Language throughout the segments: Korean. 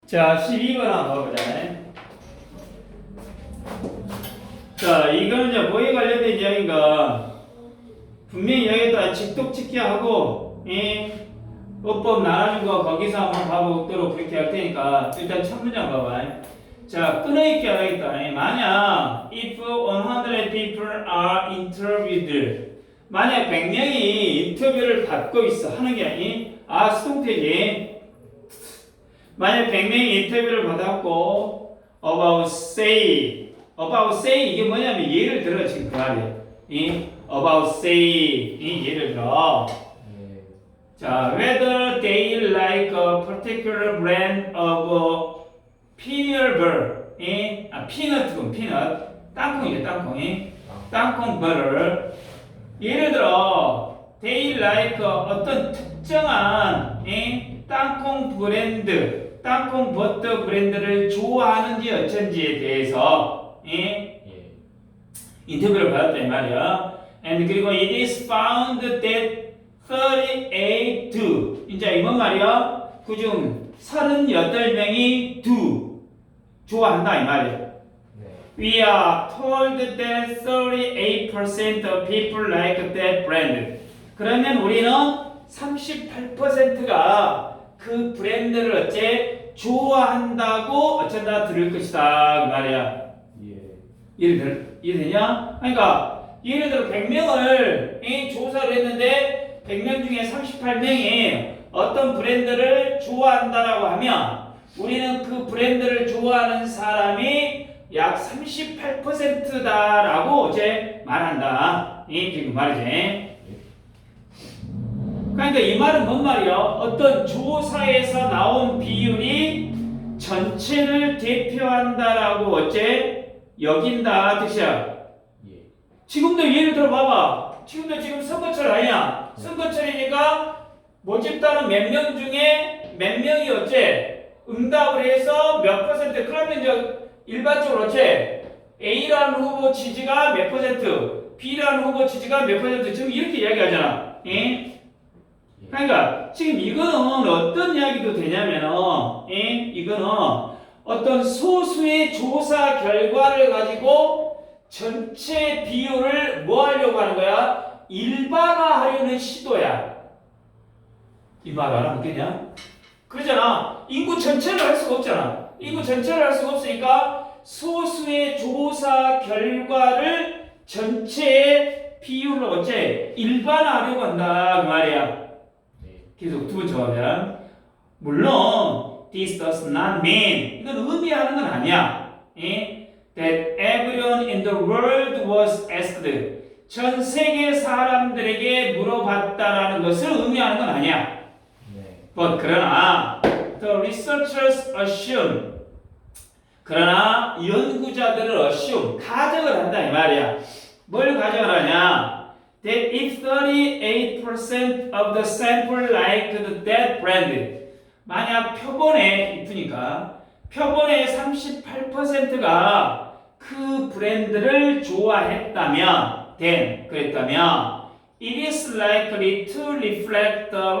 자, 12번 한번 봐보자. 자, 이거는 이제 뭐에 관련된 이야기인가? 분명히 여기다 직독직기하고, 어법 나눠준 거 거기서 한번 봐보도록 그렇게 할 테니까, 일단 첫 문장 봐봐. 자, 끊어있게 하겠다. 만약, if 100 people are interviewed, 만약 100명이 인터뷰를 받고 있어. 하는 게 아니, 수동태지. 만약 100명이 인터뷰를 받았고, about say, 이게 뭐냐면, 예를 들어, 지금 그 말이야. about say, 예를 들어. 자, whether they like a particular brand of peanut butter, peanut, 땅콩이죠, 땅콩 butter. 예를 들어, they like 어떤 특정한 땅콩 브랜드, 땅콩 버터 브랜드를 좋아하는지 어쩐지에 대해서 인터뷰를 받았다 이 말이야. And 그리고 it is found that 38 do. 이제 이건 말이야. 그중 38명이 do 좋아한다 이 말이야. We are told that 38% of people like that brand. 그러면 우리는 38%가 그 브랜드를 어째 좋아한다고 어쩐다 들을 것이다 그 말이야. 이해되냐? 그러니까 예를 들어 100명을 조사를 했는데 100명 중에 38명이 어떤 브랜드를 좋아한다라고 하면 우리는 그 브랜드를 좋아하는 사람이 약 38%다라고 이제 말한다. 지금 말이지. 그러니까 이 말은 뭔 말이야? 어떤 조사에서 나온 비율이 전체를 대표한다라고 어째 여긴다 뜻이야. 지금도 예를 들어 봐봐. 지금 선거철 아니야. 선거철이니까 모집단은 몇 명 중에 몇 명이 어째 응답을 해서 몇 퍼센트. 그러면 이제 일반적으로 어째 A라는 후보 지지가 몇 퍼센트, B라는 후보 지지가 몇 퍼센트. 지금 이렇게 이야기하잖아. 그러니까 지금 이거는 어떤 이야기도 되냐면은 이거는 어떤 소수의 조사 결과를 가지고 전체 비율을 뭐 하려고 하는 거야? 일반화하려는 시도야. 이 말 알아먹겠냐? 그러잖아. 인구 전체를 할 수가 없잖아. 인구 전체를 할 수가 없으니까 소수의 조사 결과를 전체의 비율로 어째 일반화하려고 한다 그 말이야. 계속 두 번째 보면 물론 this does not mean 이건 의미하는 건 아니야. That everyone in the world was asked. 전 세계 사람들에게 물어봤다라는 것을 의미하는 건 아니야. But 그러나 the researchers assume. 그러나 연구자들을 assume 가정을 한다 이 말이야. 뭘 가정을 하냐? That if 38% of the sample liked that brand. 만약 표본에 이쁘니까 표본의 38%가 그 브랜드를 좋아했다면, 그랬다면, it is likely to reflect the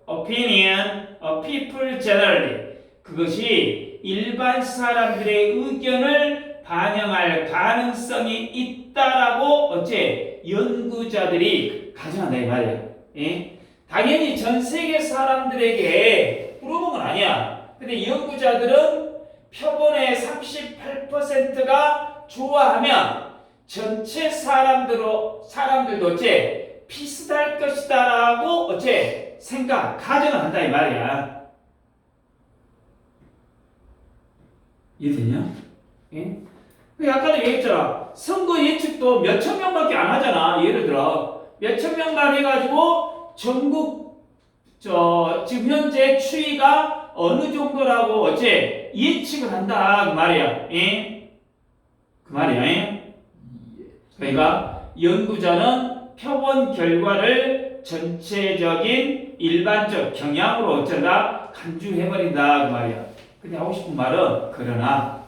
opinion of people generally. 그것이 일반 사람들의 의견을 반영할 가능성이 있다라고 어째 연구자들이 가정한다 이 말이야. 당연히 전 세계 사람들에게 물어본 건 아니야. 근데 연구자들은 표본의 38%가 좋아하면 전체 사람들도 어째 비슷할 것이다라고 어째 가정을 한다 이 말이야. 이해되냐? 아까도 얘기했잖아. 선거 예측도 몇천 명밖에 안 하잖아. 예를 들어 몇천 명만 해가지고 전국 지금 현재 추이가 어느 정도라고 어째 예측을 한다 그 말이야. 그 말이야. 그러니까 연구자는 표본 결과를 전체적인 일반적 경향으로 어쩌다 간주해버린다 그 말이야. 근데 하고 싶은 말은 그러나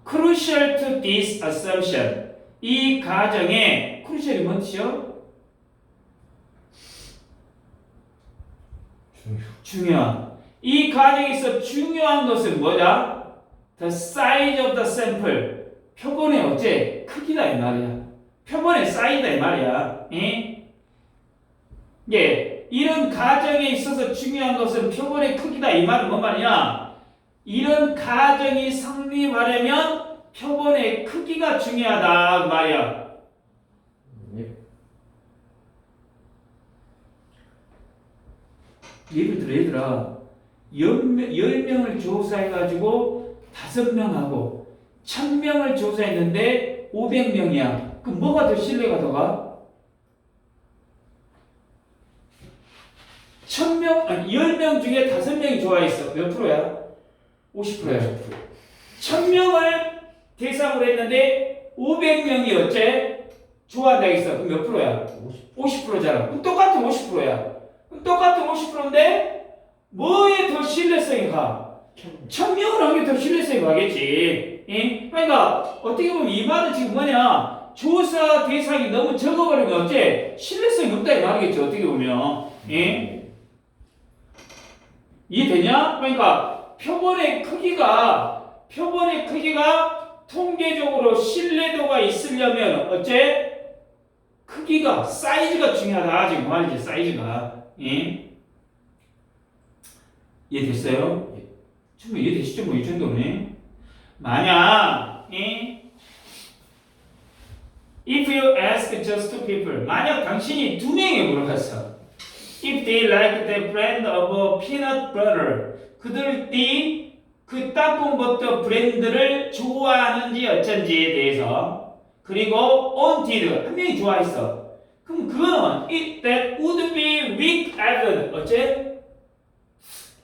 crucial to this assumption 이 가정의 crucial이 뭔지요? 중요한 이 과정에서 중요한 것은 뭐다? The size of the sample. 표본의 어째? 크기다 이 말이야. 표본의 사이즈다 이 말이야. 예, 이런 가정에 있어서 중요한 것은 표본의 크기다 이 말은 뭔 말이냐? 이런 가정이 성립하려면 표본의 크기가 중요하다 그 말이야. 예를 들어 얘들아 10명을 조사해가지고 5명하고 1000명을 조사했는데 500명이야. 그럼 뭐가 더 신뢰가 더 가? 10명 중에 5명이 좋아했어. 몇 프로야? 50%야. 1000명을 대상으로 했는데 500명이 어째? 좋아한다 했어. 그럼 몇 프로야? 50%잖아. 그럼 똑같은 50%야. 그럼 똑같은 50%인데 뭐에 더 신뢰성이 가? 1000명을 한 게 더 신뢰성이 가겠지. 그러니까 어떻게 보면 이 말은 지금 뭐냐? 조사 대상이 너무 적어버리면 어째? 신뢰성이 없다 이 말이겠지. 어떻게 보면. 이해되냐? 그러니까 표본의 크기가 통계적으로 신뢰도가 있으려면 어째? 크기가 사이즈가 중요하다 지금 말이지. 사이즈가. 이해됐어요? 충분히 이해되시죠? 뭐 이 정도네. 만약 if you ask just two people, 만약 당신이 2명에 물어봤어. If they like the brand of peanut butter, 그들이 그 땅콩버터 브랜드를 좋아하는지 어쩐지에 대해서, 그리고 wanted, 한 명이 좋아했어. 그럼 그거는 that would be weak evidence. 어째?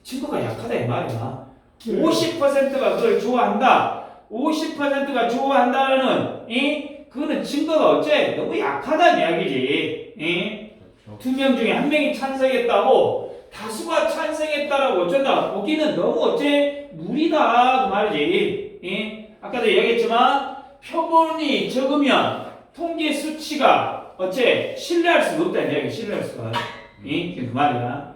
증거가 약하다 이 말이야. 50%가 그걸 좋아한다. 50%가 좋아한다는 그거는 증거가 어째? 너무 약하다는 이야기지. 2명 중에 1명이 찬성했다고 다수가 찬성했다라고 어쩐다 보기는 너무 어째? 무리다 그 말이지. 아까도 이야기했지만 표본이 적으면 통계 수치가 어째? 신뢰할 수가 없다는 이야기. 신뢰할 수가. 그 말이야.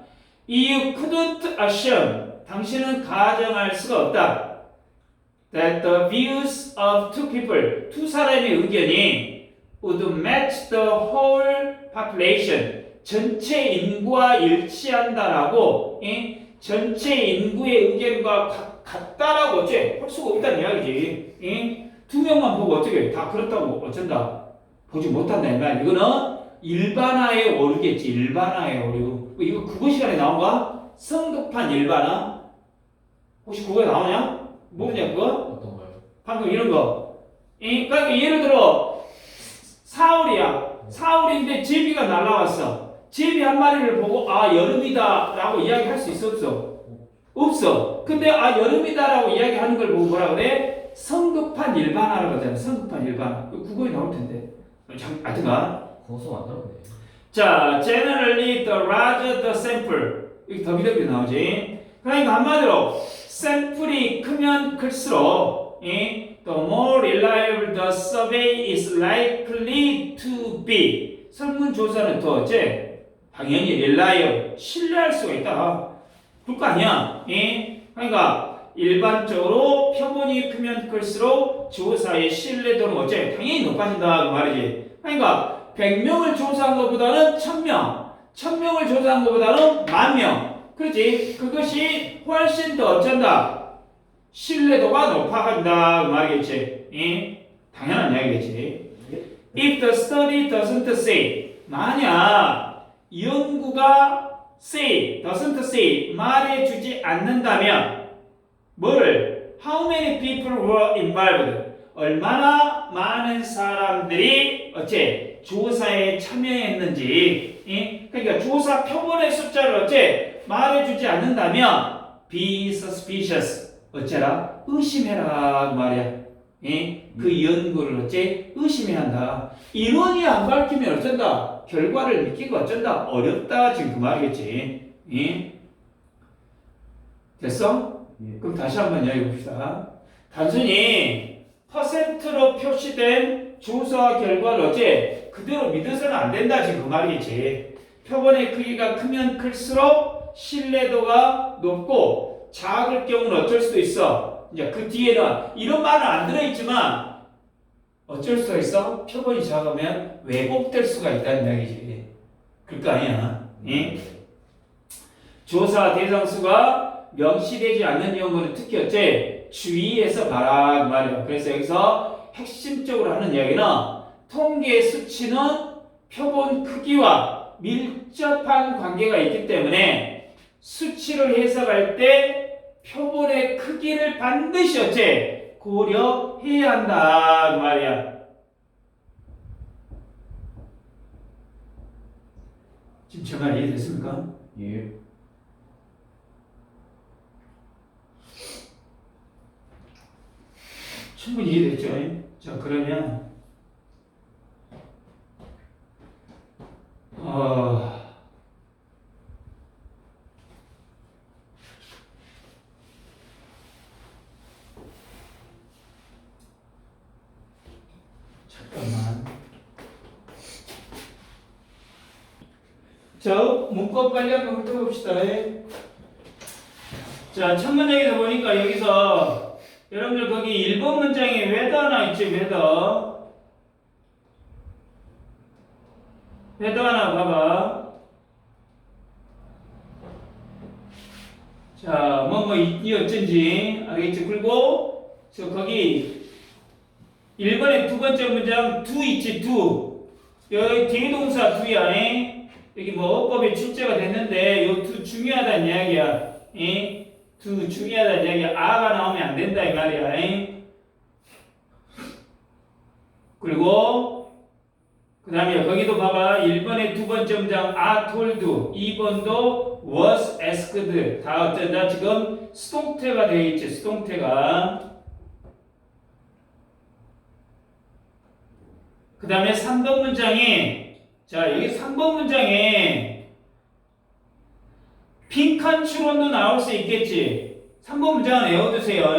You couldn't assume, 당신은 가정할 수가 없다. That the views of two people, 두 사람의 의견이 would match the whole population, 전체 인구와 일치한다라고, 전체 인구의 의견과 같다라고 어째 할 수가 없다는 이야기지. 2명만 보고 어떻게 다 그렇다고 어쩐다 보지 못한다 이 말. 이거는 일반화의 오류겠지. 일반화의 오류. 이거 국어 시간에 나온 거야? 성급한 일반화? 혹시 국어에 나오냐? 뭐냐 그거? 어떤 거요? 방금 이런 거. 그러니까 예를 들어 사월인데 제비가 날라왔어. 제비 한 마리를 보고 아 여름이다 라고 이야기할 수 있어 없어? 없어. 근데 아 여름이다 라고 이야기하는 걸 보고 뭐라 그래? 성급한 일반화라고 하잖아. 성급한 일반화. 국어에 나올 텐데. 하여튼간 거기서 만들었네. 자, generally the larger the sample. 여기 더비더비 나오지. 그러니까 한마디로 샘플이 크면 클수록 the more reliable the survey is likely to be. 설문조사는 더 어째? 당연히 reliable, 신뢰할 수가 있다. 그럴 거 아니야. 그러니까 일반적으로 표본이 크면 클수록 조사의 신뢰도는 어째? 당연히 높아진다 그 말이지. 그러니까 100명을 조사한 것보다는 1000명, 1000명을 조사한 것보다는 10,000명. 그렇지? 그것이 훨씬 더 어쩐다? 신뢰도가 높아간다 그 말이겠지. 당연한 이야기겠지. If the study doesn't say, 만약 연구가 doesn't say, 말해주지 않는다면 뭐를? How many people were involved? 얼마나 많은 사람들이 어째? 조사에 참여했는지. 그러니까 조사 표본의 숫자를 어째? 말해주지 않는다면 be suspicious. 어째라? 의심해라 그 말이야. 그 연구를 어째? 의심해야 한다. 인원이 안 밝히면 어쩐다? 결과를 믿기가 어쩐다? 어렵다 지금 그 말이겠지. 됐어? 그럼 다시 한번 이야기해 봅시다. 단순히 퍼센트로 표시된 조사 결과를 어째 그대로 믿어서는 안 된다 지금 그 말이겠지. 표본의 크기가 크면 클수록 신뢰도가 높고 작을 경우는 어쩔 수도 있어. 이제 그 뒤에는 이런 말은 안 들어있지만 어쩔 수가 있어? 표본이 작으면 왜곡될 수가 있다는 이야기지. 그럴 거 아니야. 응? 조사 대상 수가 명시되지 않는 경우는 특히 어째 주의해서 봐라 그 말이야. 그래서 여기서 핵심적으로 하는 이야기는 통계 수치는 표본 크기와 밀접한 관계가 있기 때문에 수치를 해석할 때 표본의 크기를 반드시 어째 고려해야 한다 그 말이야. 지금 제 말 이해됐습니까? 예. 충분히 이해됐죠? 자, 그러면 잠깐만. 자, 문법 관련 한번 훑어봅시다. 자, 첫 문장에서 보니까 여기서 여러분들 거기 1번 문장에 whether나 있지, whether. whether 하나 봐봐. 자, 이 어쩐지 알겠지? 그리고 저 거기 1번에 두 번째 문장 do 있지, do. 여기 뒤에 동사 do야. 여기 뭐 어법에 출제가 됐는데 요 do 중요하다는 이야기야. do 중요하다는 이야기야. 아가 나오면 안 된다 이 말이야. 그리고 그 다음에 거기도 봐봐. 1번의 두 번째 문장 are told, 2번도 was asked. 다 어쩐다 지금 수동태가 되어 있지. 수동태가. 그 다음에 3번 문장에, 자 여기 3번 문장에 빈칸 추론도 나올 수 있겠지. 3번 문장은 외워두세요.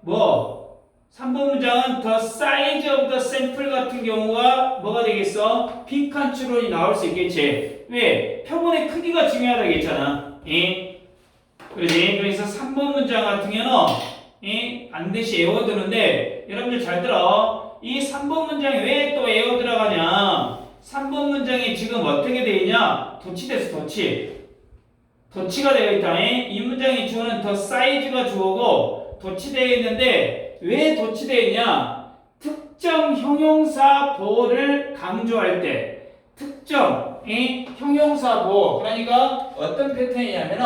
3번 문장은 the size of the sample 같은 경우가 뭐가 되겠어? 빈칸 추론이 나올 수 있겠지. 왜? 표본의 크기가 중요하다고 했잖아. 그러지? 그래서 3번 문장 같은 경우는 반드시 외워두는데 여러분들 잘 들어. 이 3번 문장이 왜 또 외워 들어가냐? 3번 문장이 지금 어떻게 되어 있냐? 도치됐어, 도치. 도치가 되어 있다. 이 문장이 주어는 더 사이즈가 주어고 도치되어 있는데 왜 도치되어 있냐? 특정 형용사 보호를 강조할 때 특정 형용사 보호. 그러니까 어떤 패턴이냐면은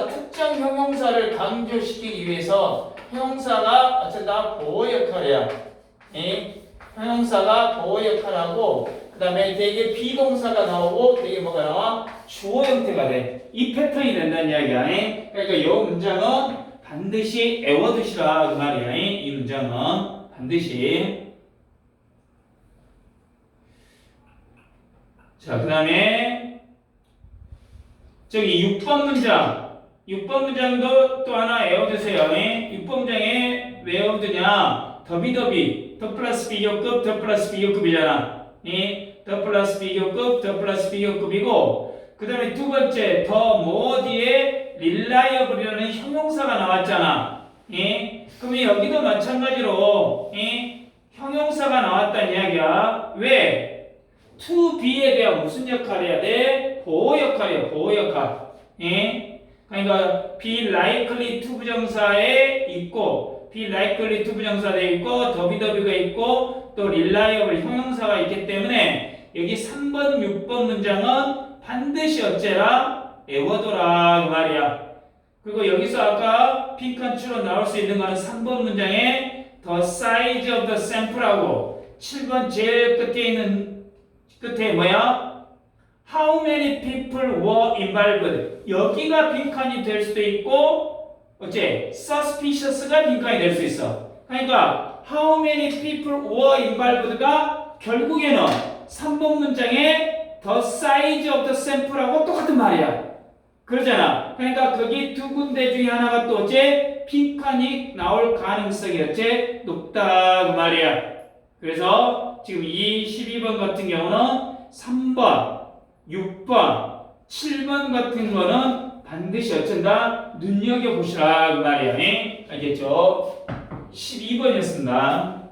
특정 형용사를 강조시키기 위해서 형용사가 어쩐다? 보호 역할이야. 형용사가 보호 역할하고 그 다음에 되게 비동사가 나오고 되게 뭐가 나와? 주어 형태가 돼. 이 패턴이 된다는 이야기야. 그러니까 이 문장은 반드시 외워두시라 그 말이야. 이 문장은 반드시. 자, 그 다음에 저기 6번 문장. 6번 문장도 또 하나 외워두세요. 6번 문장에 왜 외워두냐? 더비더비, 더 플러스 비교급, 더 플러스 비교급이잖아. 더 플러스 비교급, 더 플러스 비교급이고 그 다음에 두 번째 더 뭐 뒤에 reliable이라는 형용사가 나왔잖아. 그러면 여기도 마찬가지로 형용사가 나왔다는 이야기야. 왜? to be에 대한 무슨 역할을 해야 돼? 보호 역할이야. 보호 역할. 그러니까 be likely to 부정사에 있고 be likely to 부정사에 있고 더비더비가 있고 또 reliable 형용사가 있기 때문에 여기 3번, 6번 문장은 반드시 어째라? 외워둬라 그 말이야. 그리고 여기서 아까 빈칸 추론 나올 수 있는 거는 3번 문장에 the size of the sample하고 7번 제일 끝에 있는 끝에 뭐야? How many people were involved? 여기가 빈칸이 될 수도 있고 어째? suspicious가 빈칸이 될 수 있어. 그러니까 how many people were involved가 결국에는 3번 문장에 the size of the sample하고 똑같은 말이야. 그러잖아. 그러니까 거기 두 군데 중에 하나가 또 어째? 빈칸이 나올 가능성이 어째? 높다 그 말이야. 그래서 지금 이 12번 같은 경우는 3번, 6번, 7번 같은 거는 반드시 어쩐다? 눈여겨보시라 그 말이야. 알겠죠? 12번이었습니다.